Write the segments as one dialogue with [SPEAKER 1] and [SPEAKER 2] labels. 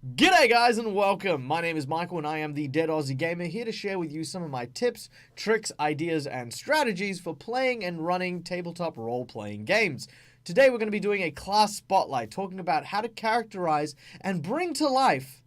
[SPEAKER 1] G'day guys and welcome! My name is Michael and I am the DeadAussieGamer, here to share with you some of my tips, tricks, ideas and strategies for playing and running tabletop role-playing games. Today we're going to be doing a class spotlight, talking about how to characterize and bring to life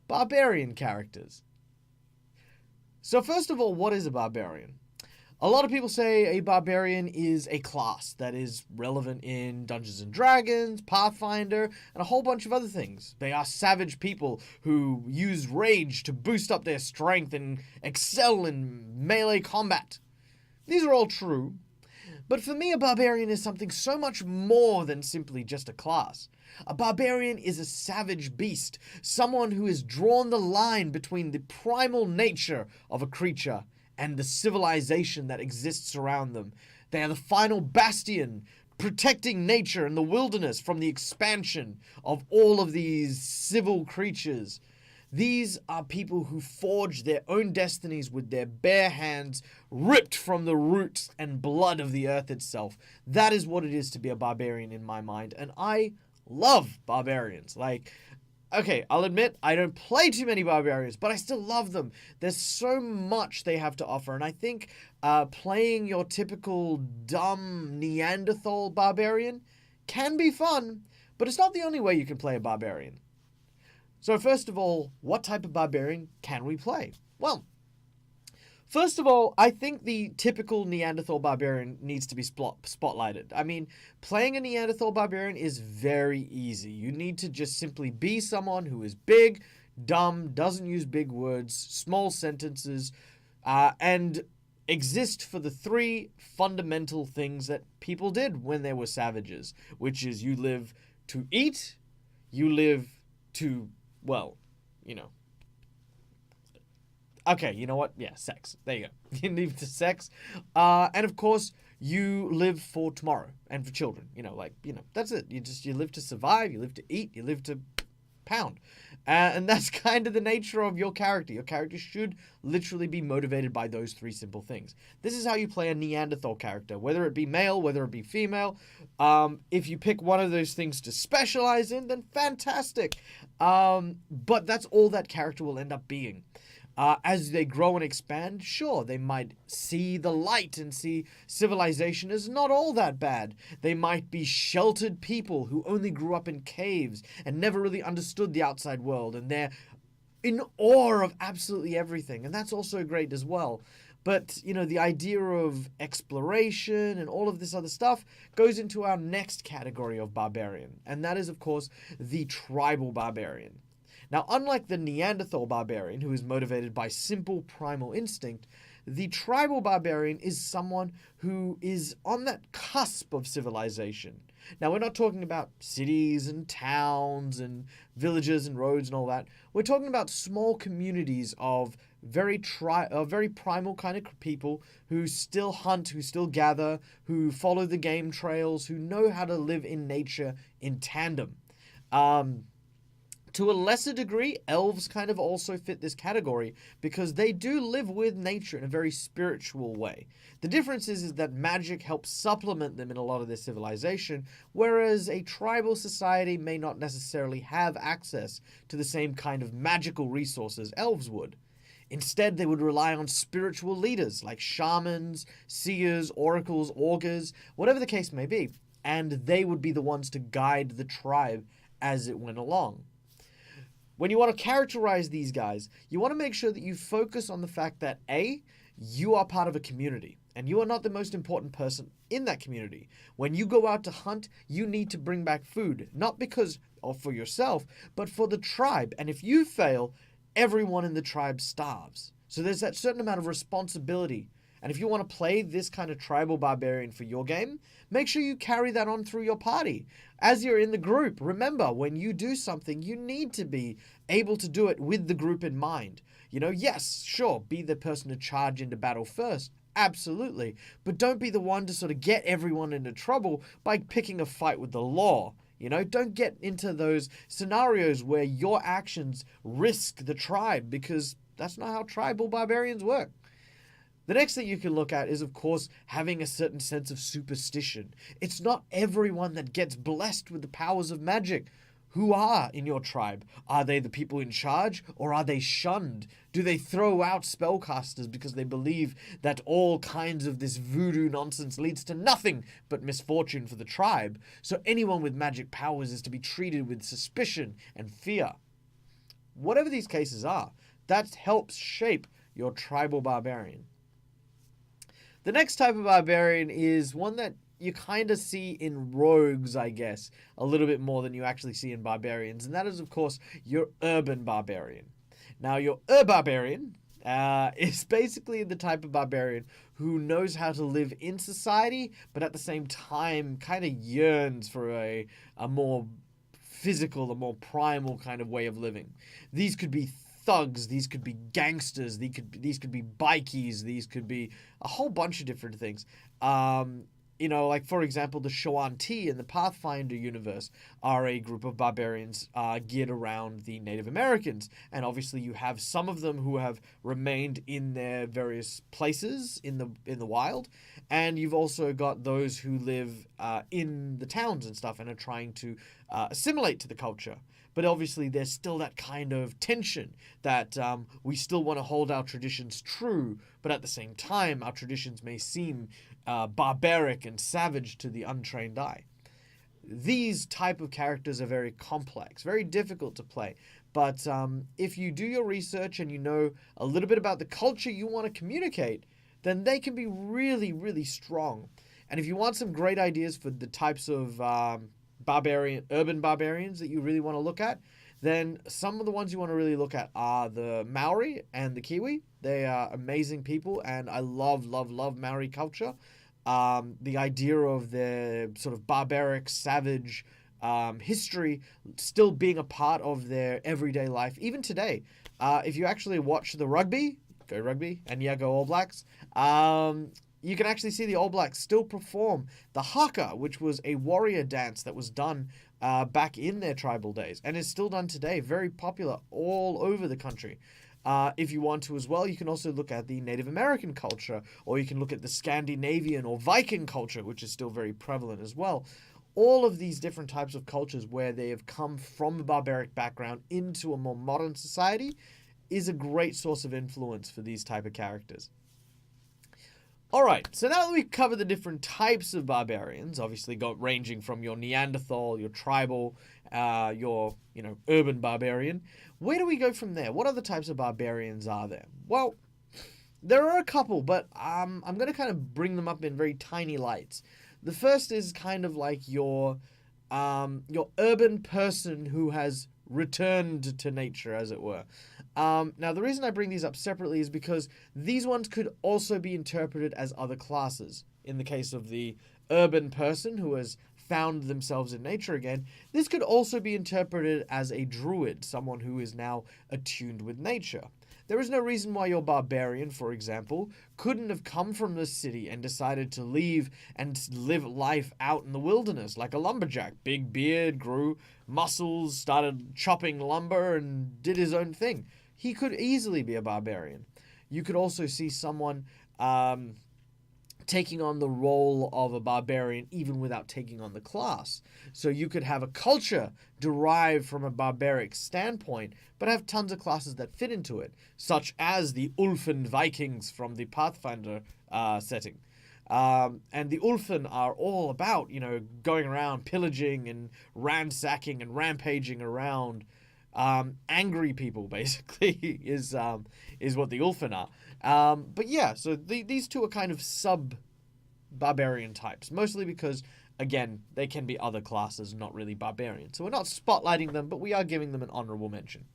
[SPEAKER 1] barbarian characters. So first of all, what is a barbarian? A lot of people say a barbarian is a class that is relevant in Dungeons & Dragons, Pathfinder, and a whole bunch of other things. They are savage people who use rage to boost up their strength and excel in melee combat. These are all true, but for me a barbarian is something so much more than simply just a class. A barbarian is a savage beast, someone who has drawn the line between the primal nature of a creature and the civilization that exists around them. They are the final bastion, protecting nature and the wilderness from the expansion of all of these civil creatures. These are people who forge their own destinies with their bare hands, ripped from the roots and blood of the earth itself. That is what it is to be a barbarian in my mind, and I love barbarians. Okay, I'll admit, I don't play too many barbarians, but I still love them. There's so much they have to offer, and I think playing your typical dumb Neanderthal barbarian can be fun, but it's not the only way you can play a barbarian. So first of all, what type of barbarian can we play? Well, first of all, I think the typical Neanderthal barbarian needs to be spotlighted. I mean, playing a Neanderthal barbarian is very easy. You need to just simply be someone who is big, dumb, doesn't use big words, small sentences, and exist for the three fundamental things that people did when they were savages, which is you live to eat, you live to, well, you know, okay, you know what? Yeah, sex. There you go. You live to sex. And of course, you live for tomorrow and for children. That's it. You live to survive, you live to eat, you live to pound. And that's kind of the nature of your character. Your character should literally be motivated by those three simple things. This is how you play a Neanderthal character, whether it be male, whether it be female. If you pick one of those things to specialize in, then fantastic. But that's all that character will end up being. As they grow and expand, sure, they might see the light and see civilization as not all that bad. They might be sheltered people who only grew up in caves and never really understood the outside world, and they're in awe of absolutely everything, and that's also great as well. But, the idea of exploration and all of this other stuff goes into our next category of barbarian, and that is, of course, the tribal barbarian. Now, unlike the Neanderthal barbarian, who is motivated by simple primal instinct, the tribal barbarian is someone who is on that cusp of civilization. Now, we're not talking about cities and towns and villages and roads and all that. We're talking about small communities of very primal kind of people who still hunt, who still gather, who follow the game trails, who know how to live in nature in tandem. To a lesser degree, elves kind of also fit this category because they do live with nature in a very spiritual way. The difference is that magic helps supplement them in a lot of their civilization, whereas a tribal society may not necessarily have access to the same kind of magical resources elves would. Instead, they would rely on spiritual leaders like shamans, seers, oracles, augurs, whatever the case may be, and they would be the ones to guide the tribe as it went along. When you want to characterize these guys, you want to make sure that you focus on the fact that A, you are part of a community, and you are not the most important person in that community. When you go out to hunt, you need to bring back food, not because or for yourself, but for the tribe. And if you fail, everyone in the tribe starves. So there's that certain amount of responsibility. And if you want to play this kind of tribal barbarian for your game, make sure you carry that on through your party. As you're in the group, remember, when you do something, you need to be able to do it with the group in mind. Yes, sure, be the person to charge into battle first. Absolutely. But don't be the one to sort of get everyone into trouble by picking a fight with the law. Don't get into those scenarios where your actions risk the tribe, because that's not how tribal barbarians work. The next thing you can look at is, of course, having a certain sense of superstition. It's not everyone that gets blessed with the powers of magic. who are in your tribe? Are they the people in charge, or are they shunned? Do they throw out spellcasters because they believe that all kinds of this voodoo nonsense leads to nothing but misfortune for the tribe? So anyone with magic powers is to be treated with suspicion and fear. Whatever these cases are, that helps shape your tribal barbarian. The next type of barbarian is one that you kind of see in rogues, I guess, a little bit more than you actually see in barbarians, and that is, of course, your urban barbarian. Now, your barbarian is basically the type of barbarian who knows how to live in society, but at the same time kind of yearns for a more physical, a more primal kind of way of living. These could be thugs, these could be gangsters, these could be bikies, these could be a whole bunch of different things. Like, for example, the Shoanti in the Pathfinder universe are a group of barbarians geared around the Native Americans. And obviously you have some of them who have remained in their various places in the wild. And you've also got those who live in the towns and stuff and are trying to assimilate to the culture. But obviously there's still that kind of tension that we still want to hold our traditions true, but at the same time our traditions may seem barbaric and savage to the untrained eye. These type of characters are very complex, very difficult to play, but if you do your research and you know a little bit about the culture you want to communicate, then they can be really, really strong. And if you want some great ideas for the types of urban barbarians that you really want to look at, then some of the ones you want to really look at are the Maori and the Kiwi. They are amazing people, and I love Maori culture. The idea of their sort of barbaric, savage history still being a part of their everyday life, even today. If you actually watch the rugby, go rugby, and yeah, go All Blacks, you can actually see the All Blacks still perform the haka, which was a warrior dance that was done back in their tribal days and is still done today, very popular all over the country. If you want to as well, you can also look at the Native American culture, or you can look at the Scandinavian or Viking culture, which is still very prevalent as well. All of these different types of cultures where they have come from a barbaric background into a more modern society is a great source of influence for these type of characters. Alright, so now that we've covered the different types of barbarians, obviously ranging from your Neanderthal, your tribal, your urban barbarian, where do we go from there? What other types of barbarians are there? Well, there are a couple, but I'm going to kind of bring them up in very tiny lights. The first is kind of like your urban person who has returned to nature, as it were. Now, the reason I bring these up separately is because these ones could also be interpreted as other classes. In the case of the urban person who has found themselves in nature again, this could also be interpreted as a druid, someone who is now attuned with nature. There is no reason why your barbarian, for example, couldn't have come from the city and decided to leave and live life out in the wilderness like a lumberjack. Big beard, grew muscles, started chopping lumber, and did his own thing. He could easily be a barbarian. You could also see someone taking on the role of a barbarian even without taking on the class. So you could have a culture derived from a barbaric standpoint, but have tons of classes that fit into it, such as the Ulfen Vikings from the Pathfinder setting. And the Ulfen are all about, going around pillaging and ransacking and rampaging around. Angry people, basically, is what the Ulfen are. But yeah, so these two are kind of sub-barbarian types, mostly because, again, they can be other classes, not really barbarians. So we're not spotlighting them, but we are giving them an honorable mention.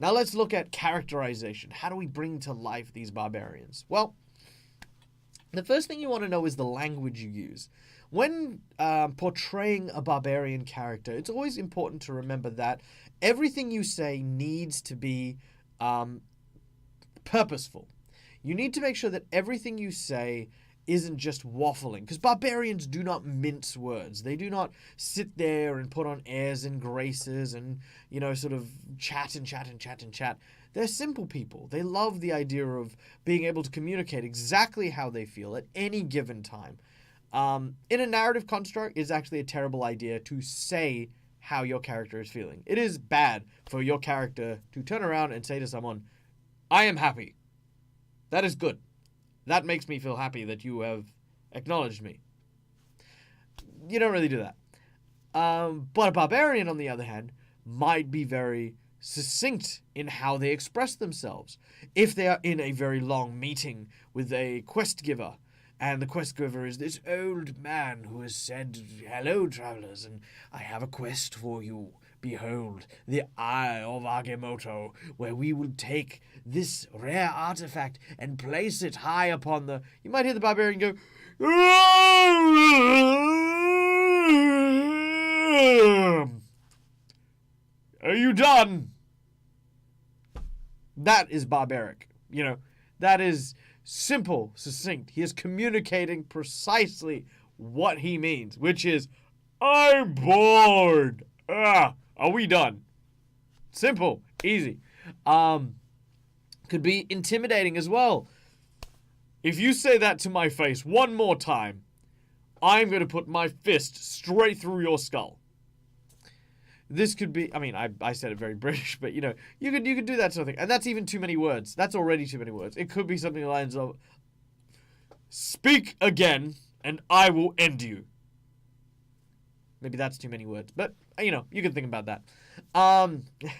[SPEAKER 1] Now let's look at characterization. How do we bring to life these barbarians? Well, the first thing you want to know is the language you use. When portraying a barbarian character, it's always important to remember that everything you say needs to be purposeful. You need to make sure that everything you say isn't just waffling, because barbarians do not mince words. They do not sit there and put on airs and graces and, sort of chat and chat and chat and chat. They're simple people. They love the idea of being able to communicate exactly how they feel at any given time. In a narrative construct, it's actually a terrible idea to say how your character is feeling. It is bad for your character to turn around and say to someone, I am happy. That is good. That makes me feel happy that you have acknowledged me. You don't really do that. But a barbarian, on the other hand, might be very succinct in how they express themselves. If they are in a very long meeting with a quest giver, and the quest giver is this old man who has said, hello, travelers, and I have a quest for you. Behold, the Eye of Agamotto, where we will take this rare artifact and place it high upon the... You might hear the barbarian go... Are you done? That is barbaric. You know, that is simple, succinct. He is communicating precisely what he means, which is, I'm bored. Are we done? Simple, easy. Could be intimidating as well. If you say that to my face one more time, I'm going to put my fist straight through your skull. This could be, I mean, I said it very British, but you know, you could do that sort of thing. And that's even too many words. That's already too many words. It could be something along the lines of, speak again and I will end you. Maybe that's too many words, but you know, you can think about that.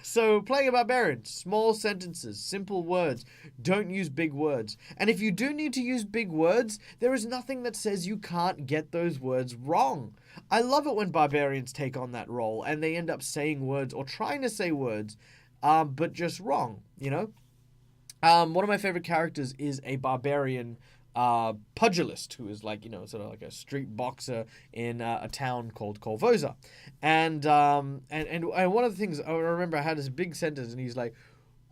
[SPEAKER 1] So playing a barbarian, small sentences, simple words, don't use big words. And if you do need to use big words, there is nothing that says you can't get those words wrong. I love it when barbarians take on that role and they end up saying words or trying to say words, but just wrong, you know? One of my favorite characters is a barbarian pugilist who is like, you know, sort of like a street boxer in a town called Corvosa. And one of the things I remember, I had this big sentence and he's like,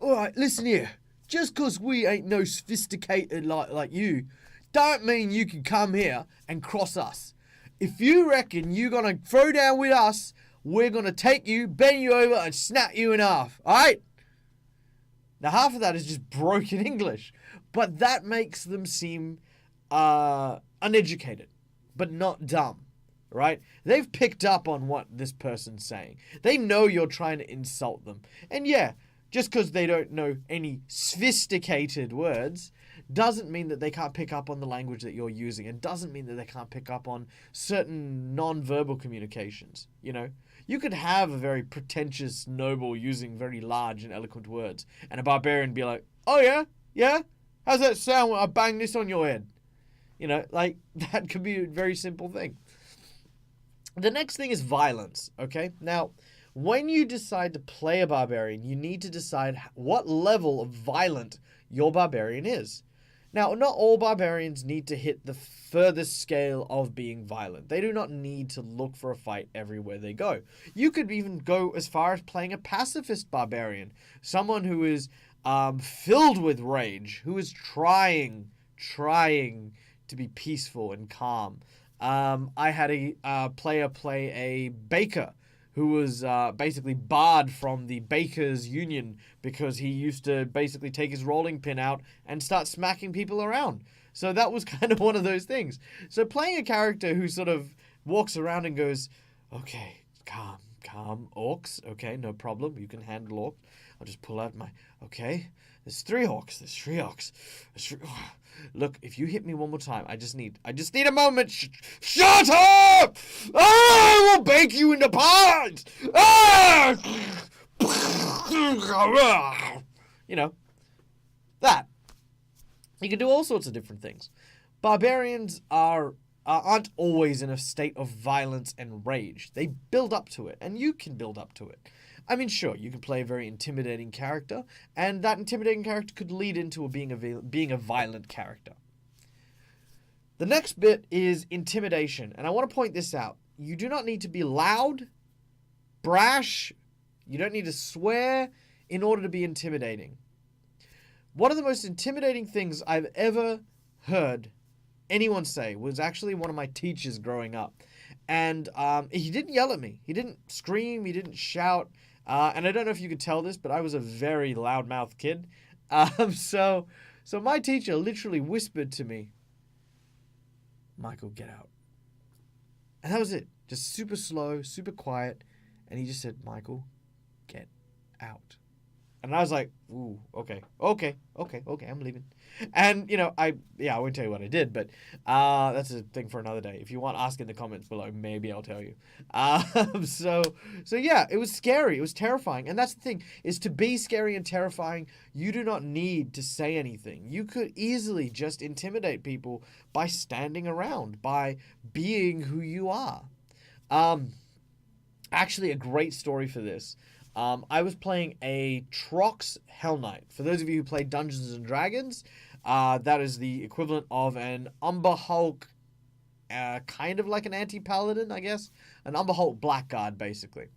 [SPEAKER 1] all right, listen here, just because we ain't no sophisticated like you, don't mean you can come here and cross us. If you reckon you're going to throw down with us, we're going to take you, bend you over and snap you in half. All right? Now, half of that is just broken English, but that makes them seem uneducated, but not dumb, right? They've picked up on what this person's saying. They know you're trying to insult them. And yeah, just because they don't know any sophisticated words doesn't mean that they can't pick up on the language that you're using. It doesn't mean that they can't pick up on certain non-verbal communications, you know? You could have a very pretentious noble using very large and eloquent words, and a barbarian be like, oh yeah? Yeah? How's that sound when I bang this on your head? You know, like, that could be a very simple thing. The next thing is violence, okay? Now, when you decide to play a barbarian, you need to decide what level of violent your barbarian is. Now, not all barbarians need to hit the furthest scale of being violent. They do not need to look for a fight everywhere they go. You could even go as far as playing a pacifist barbarian. Someone who is filled with rage, who is trying to be peaceful and calm. I had a player play a baker who was basically barred from the Bakers Union because he used to basically take his rolling pin out and start smacking people around. So that was kind of one of those things. So playing a character who sort of walks around and goes, okay, calm, orcs, okay, no problem, you can handle orcs. I'll just pull out my, okay, there's three orcs. Look, if you hit me one more time, I just need a moment. Shut up! I will bake you into pies! You know, that. You can do all sorts of different things. Barbarians aren't always in a state of violence and rage. They build up to it, and you can build up to it. I mean, sure, you can play a very intimidating character, and that intimidating character could lead into being a violent character. The next bit is intimidation, and I want to point this out. You do not need to be loud, brash, you don't need to swear in order to be intimidating. One of the most intimidating things I've ever heard anyone say was actually one of my teachers growing up. And he didn't yell at me. He didn't scream. He didn't shout. And I don't know if you could tell this, but I was a very loudmouth kid. So my teacher literally whispered to me, Michael, get out. And that was it. Just super slow, super quiet. And he just said, Michael, get out. And I was like, ooh, okay, I'm leaving. And, I won't tell you what I did, but that's a thing for another day. If you want, ask in the comments below. Maybe I'll tell you. So yeah, it was scary. It was terrifying. And that's the thing, is to be scary and terrifying, you do not need to say anything. You could easily just intimidate people by standing around, by being who you are. Actually, a great story for this. I was playing a Trox Hell Knight. For those of you who play Dungeons and Dragons, that is the equivalent of an Umber Hulk, kind of like an anti-paladin, I guess. An Umber Hulk blackguard, basically.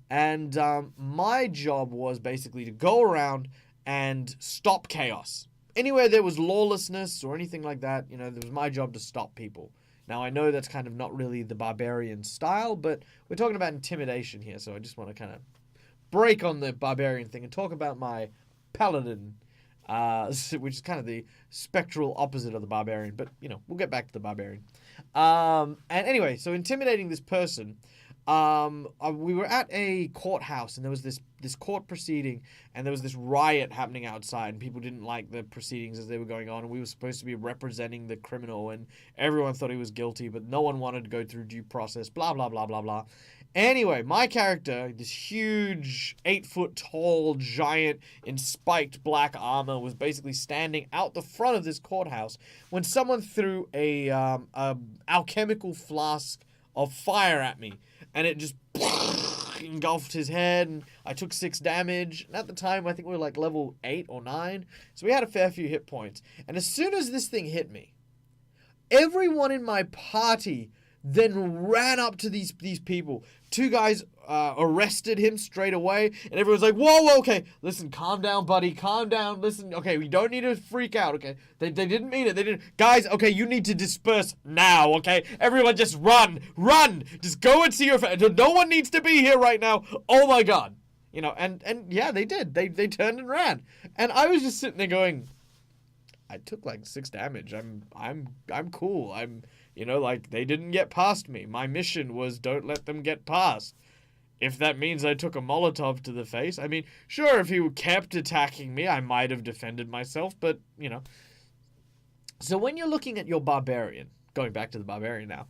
[SPEAKER 1] And my job was basically to go around and stop chaos. Anywhere there was lawlessness or anything like that, it was my job to stop people. Now, I know that's kind of not really the Barbarian style, but we're talking about intimidation here, so I just want to kind of break on the Barbarian thing and talk about my Paladin, which is kind of the spectral opposite of the Barbarian, but, we'll get back to the Barbarian. And anyway, so intimidating this person, we were at a courthouse, and there was this court proceeding, and there was this riot happening outside, and people didn't like the proceedings as they were going on, and we were supposed to be representing the criminal, and everyone thought he was guilty, but no one wanted to go through due process, blah, blah, blah, blah, blah. Anyway, my character, this huge 8-foot-tall giant in spiked black armor, was basically standing out the front of this courthouse when someone threw a alchemical flask of fire at me, and it just engulfed his head, and I took 6 damage. And at the time, I think we were like level 8 or 9, so we had a fair few hit points. And as soon as this thing hit me, everyone in my party then ran up to these people. 2 guys arrested him straight away, and everyone's like, whoa, okay, listen, calm down, buddy, calm down, listen, okay, we don't need to freak out, okay, they didn't mean it, they didn't, guys, okay, you need to disperse now, okay, everyone just run, just go and see your family, no one needs to be here right now, oh my god, and yeah, they did, they turned and ran, and I was just sitting there going, I took like 6 damage, I'm cool, they didn't get past me. My mission was don't let them get past. If that means I took a Molotov to the face, I mean, sure, if he kept attacking me, I might have defended myself, but, So when you're looking at your Barbarian, going back to the Barbarian now,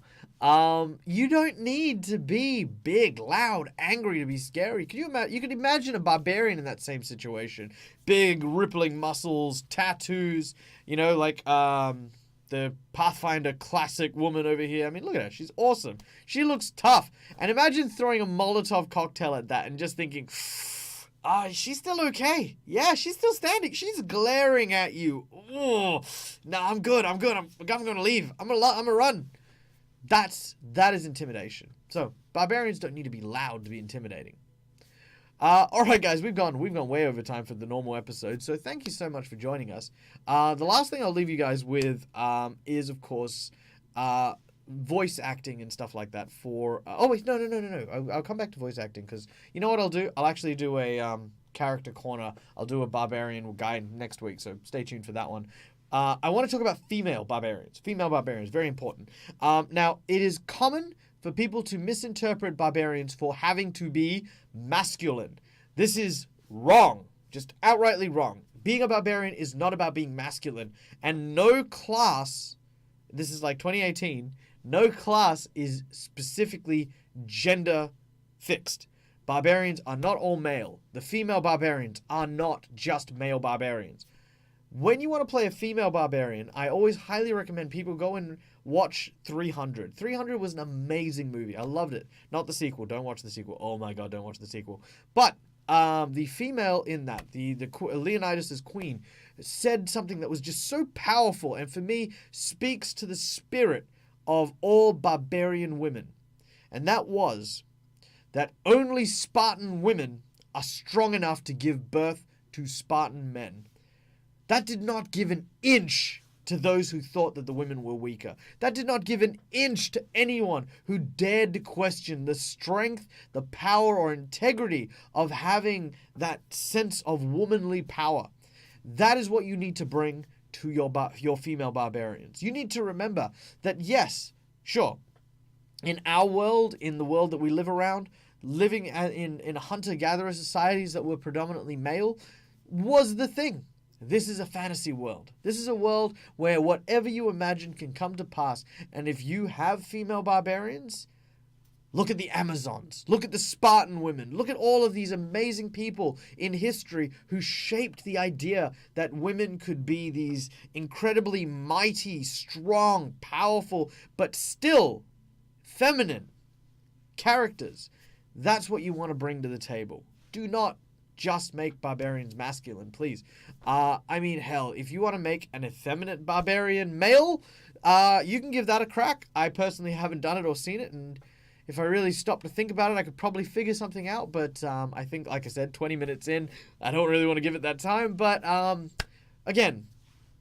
[SPEAKER 1] you don't need to be big, loud, angry to be scary. You could imagine a Barbarian in that same situation. Big, rippling muscles, tattoos, the Pathfinder classic woman over here. I mean, look at her. She's awesome. She looks tough. And imagine throwing a Molotov cocktail at that and just thinking, she's still okay. Yeah, she's still standing. She's glaring at you. Oh, no, I'm good. I'm going to leave. I'm going to run. That is intimidation. So, Barbarians don't need to be loud to be intimidating. Alright guys, we've gone way over time for the normal episode, so thank you so much for joining us. The last thing I'll leave you guys with is, of course, voice acting and stuff like that for... oh wait, no. I'll come back to voice acting, because you know what I'll do? I'll actually do a character corner. I'll do a Barbarian guy next week, so stay tuned for that one. I want to talk about female barbarians. Female barbarians, very important. Now, it is common for people to misinterpret barbarians for having to be masculine. This is wrong. Just outrightly wrong. Being a barbarian is not about being masculine. And no class, this is like 2018, no class is specifically gender fixed. Barbarians are not all male. The female barbarians are not just male barbarians. When you want to play a female barbarian, I always highly recommend people go and watch 300. 300 was an amazing movie. I loved it. Not the sequel. Don't watch the sequel. Oh my god, don't watch the sequel. But the female in that, the Leonidas' queen, said something that was just so powerful and for me speaks to the spirit of all barbarian women. And that was that only Spartan women are strong enough to give birth to Spartan men. That did not give an inch to those who thought that the women were weaker. That did not give an inch to anyone who dared to question the strength, the power, or integrity of having that sense of womanly power. That is what you need to bring to your female barbarians. You need to remember that, yes, sure, in our world, in the world that we live around, living in hunter-gatherer societies that were predominantly male was the thing. This is a fantasy world. This is a world where whatever you imagine can come to pass. And if you have female barbarians, look at the Amazons. Look at the Spartan women. Look at all of these amazing people in history who shaped the idea that women could be these incredibly mighty, strong, powerful, but still feminine characters. That's what you want to bring to the table. Do not just make barbarians masculine, please. I mean, hell, if you want to make an effeminate barbarian male, you can give that a crack. I personally haven't done it or seen it, and if I really stopped to think about it, I could probably figure something out, but I think, like I said, 20 minutes in, I don't really want to give it that time, but again,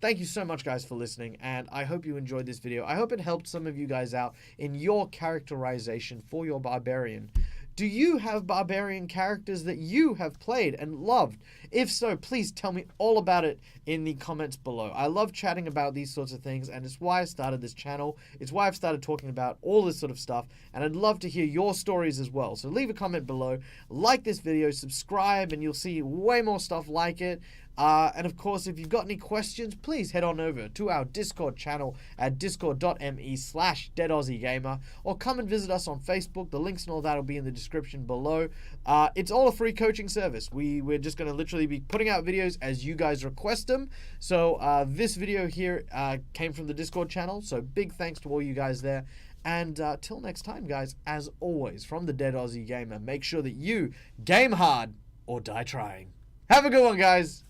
[SPEAKER 1] thank you so much, guys, for listening, and I hope you enjoyed this video. I hope it helped some of you guys out in your characterization for your barbarian. Do you have barbarian characters that you have played and loved? If so, please tell me all about it in the comments below. I love chatting about these sorts of things, and it's why I started this channel. It's why I've started talking about all this sort of stuff, and I'd love to hear your stories as well. So leave a comment below, like this video, subscribe, and you'll see way more stuff like it. And of course, if you've got any questions, please head on over to our Discord channel at discord.me/DeadAussieGamer, or come and visit us on Facebook. The links and all that will be in the description below. It's all a free coaching service. We're just going to literally be putting out videos as you guys request them. So this video here came from the Discord channel, so big thanks to all you guys there. And till next time, guys, as always, from the Dead Aussie Gamer, make sure that you game hard or die trying. Have a good one, guys.